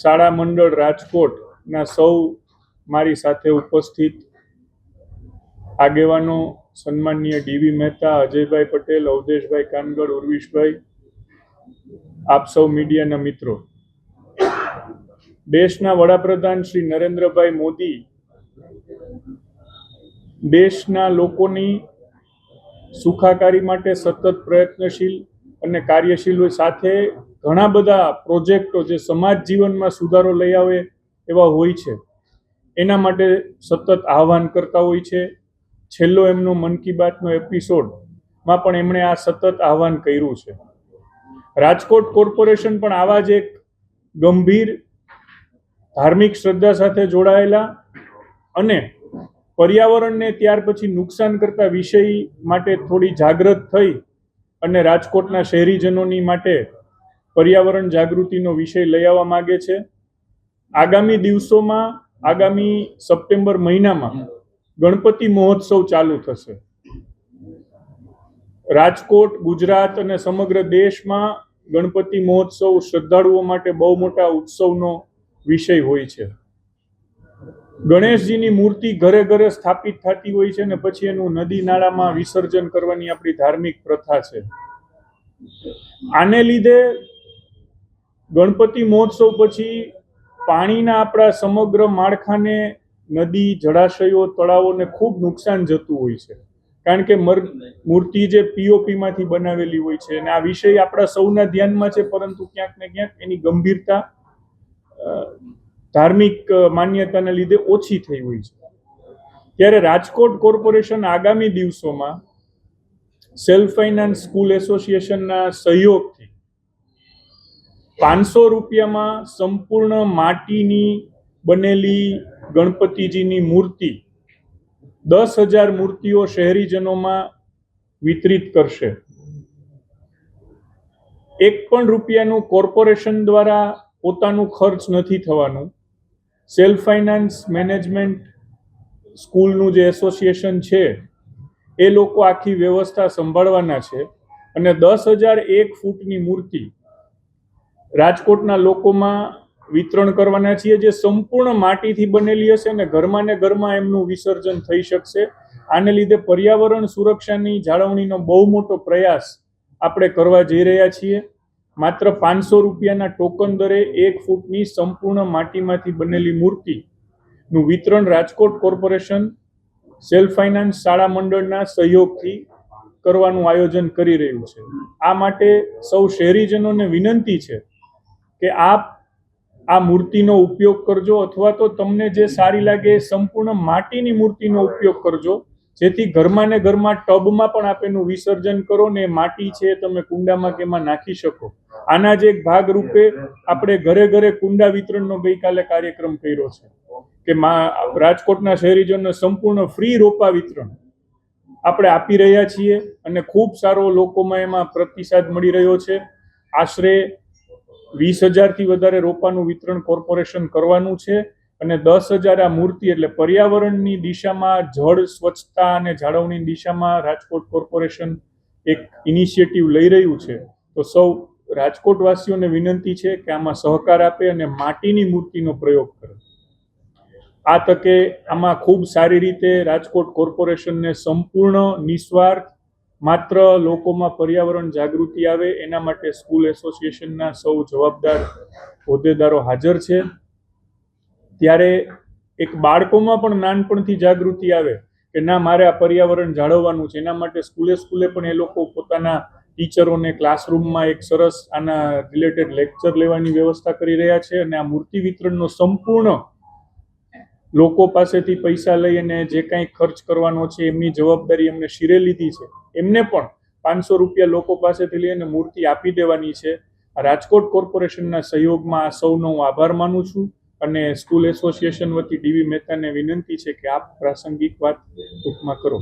શાળા મંડળ રાજકોટના સૌ મારી સાથે ઉપસ્થિત આગેવાનો સન્માનીય ડીવી મહેતા, અજયભાઈ પટેલ, અવધેશભાઈ કાનગડ, ઉર્વિશભાઈ, આપ સૌ મીડિયાના મિત્રો, દેશના વડાપ્રધાન શ્રી નરેન્દ્રભાઈ મોદી દેશના લોકોની સુખાકારી માટે સતત પ્રયત્નશીલ અને કાર્યશીલ સાથે ઘણા બધા પ્રોજેક્ટો જે સમાજ જીવનમાં સુધારો લઈ આવે એવા હોય છે, એના માટે સતત આહ્વાન કરતા હોય છે. છેલ્લો એમનો મન કી બાતનો એપિસોડમાં પણ એમણે આ સતત આહ્વાન કર્યું છે. રાજકોટ કોર્પોરેશન પણ આવા જ એક ગંભીર ધાર્મિક શ્રદ્ધા સાથે જોડાયેલા અને પર્યાવરણને ત્યાર પછી નુકસાન કરતા વિષય માટે થોડી જાગૃત થઈ અને રાજકોટના શહેરીજનોની માટે પર્યાવરણ જાગૃતિનો વિષય લઈ આવવા માંગે છે. આગામી દિવસોમાં, આગામી સપ્ટેમ્બર મહિનામાં ગણપતિ મહોત્સવ ચાલુ થશે. રાજકોટ, ગુજરાત અને સમગ્ર દેશમાં ગણપતિ મહોત્સવ શ્રદ્ધાળુઓ માટે બહુ મોટા ઉત્સવનો વિષય હોય છે. ગણેશજીની મૂર્તિ ઘરે ઘરે સ્થાપિત થતી હોય છે અને પછી એનું નદી નાળામાં વિસર્જન કરવાની આપણી ધાર્મિક પ્રથા છે. આને લીધે ગણપતિ મહોત્સવ પછી પાણીના આપણા સમગ્ર માળખાને, નદી, જળાશયો, તળાવોને ખૂબ નુકસાન જતું હોય છે, કારણ કે મૂર્તિ જે પીઓપી માંથી બનાવેલી હોય છે અને આ વિષય આપણા સૌના ધ્યાનમાં છે, પરંતુ ક્યાંક ને ક્યાંક એની ગંભીરતા ધાર્મિક માન્યતાના લીધે ઓછી થઈ હોય છે. ત્યારે રાજકોટ કોર્પોરેશન આગામી દિવસોમાં સેલ્ફ ફાઇનાન્સ સ્કૂલ એસોસિએશનના સહયોગથી 500 રૂપિયામાં સંપૂર્ણ માટીની બનેલી ગણપતિજીની મૂર્તિ 10,000 મૂર્તિઓ શહેરીજનોમાં વિતરિત કરશે. 1 પણ રૂપિયાનું કોર્પોરેશન દ્વારા પોતાનું ખર્ચ નથી થવાનું. સેલ્ફ ફાઇનાન્સ મેનેજમેન્ટ સ્કૂલનું જે એસોસિએશન છે એ લોકો આખી વ્યવસ્થા સંભાળવાના છે અને 10,001 ફૂટની મૂર્તિ રાજકોટના લોકોમાં વિતરણ કરવાના છીએ, જે સંપૂર્ણ માટીથી બનેલી હશે અને ઘરમાં ને ઘરમાં એમનું વિસર્જન થઈ શકશે. આને લીધે પર્યાવરણ સુરક્ષાની જાળવણીનો બહુ મોટો પ્રયાસ આપણે કરવા જઈ રહ્યા છીએ. માત્ર 500 રૂપિયાના ટોકન દરે 1 ફૂટની સંપૂર્ણ માટીમાંથી બનેલી મૂર્તિનું વિતરણ રાજકોટ કોર્પોરેશન સેલ્ફ ફાઇનાન્સ શાળા મંડળના સહયોગથી કરવાનું આયોજન કરી રહ્યું છે. આ માટે સૌ શહેરીજનોને વિનંતી છે કે આપ આ મૂર્તિનો ઉપયોગ કરજો, અથવા તો તમને જે સારી લાગે એ સંપૂર્ણ માટીની મૂર્તિનો ઉપયોગ કરજો, જેથી ઘરમાં ને ઘરમાં ટબમાં પણ આપ એનું વિસર્જન કરો ને માટી છે તમે કુંડામાં કે એમાં નાખી શકો. આના જ એક ભાગરૂપે આપણે ઘરે ઘરે કુંડા વિતરણનો ગઈકાલે કાર્યક્રમ કર્યો છે કે રાજકોટના શહેરીજનોને સંપૂર્ણ ફ્રી રોપા વિતરણ આપણે આપી રહ્યા છીએ અને ખૂબ સારો લોકોમાં એમાં પ્રતિસાદ મળી રહ્યો છે. આશરે 20,000 થી વધારે રોપાનું વિતરણ કોર્પોરેશન કરવાનું છે અને 10,000 આ મૂર્તિ, એટલે પર્યાવરણની દિશામાં, જળ સ્વચ્છતા અને જાળવણીની દિશામાં રાજકોટ કોર્પોરેશન એક ઇનિશિયેટિવ લઈ રહ્યું છે. તો સૌ રાજકોટવાસીઓને વિનંતી છે કે આમાં સહકાર આપે અને માટીની મૂર્તિનો પ્રયોગ કરે. આ તકે આમાં ખૂબ સારી રીતે રાજકોટ કોર્પોરેશનને સંપૂર્ણ નિસ્વાર્થ માત્ર લોકોમાં પર્યાવરણ જાગૃતિ આવે એના માટે સ્કૂલ એસોસિએશનના સૌ જવાબદાર હોદ્દેદારો હાજર છે. ત્યારે એક બાળકોમાં પણ નાનપણથી જાગૃતિ આવે કે ના, મારે આ પર્યાવરણ જાળવવાનું છે, એના માટે સ્કૂલે પણ એ લોકો પોતાના ટીચરોને ક્લાસરૂમમાં એક સરસ આના રિલેટેડ લેક્ચર લેવાની વ્યવસ્થા કરી રહ્યા છે અને આ મૂર્તિ વિતરણનો સંપૂર્ણ લોકો પાસેથી પૈસા લઈ અને જે કાંઈ ખર્ચ કરવાનો છે એમની જવાબદારી એમને શિરે લીધી છે. એમને પણ 500 રૂપિયા લોકો પાસેથી લઈ અને મૂર્તિ આપી દેવાની છે. રાજકોટ કોર્પોરેશનના સહયોગમાં આ સૌનો હું આભાર માનું છું અને સ્કૂલ એસોસિએશન વતી ડીવી મહેતાને વિનંતી છે કે આપ પ્રાસંગિક વાત ટૂંકમાં કરો.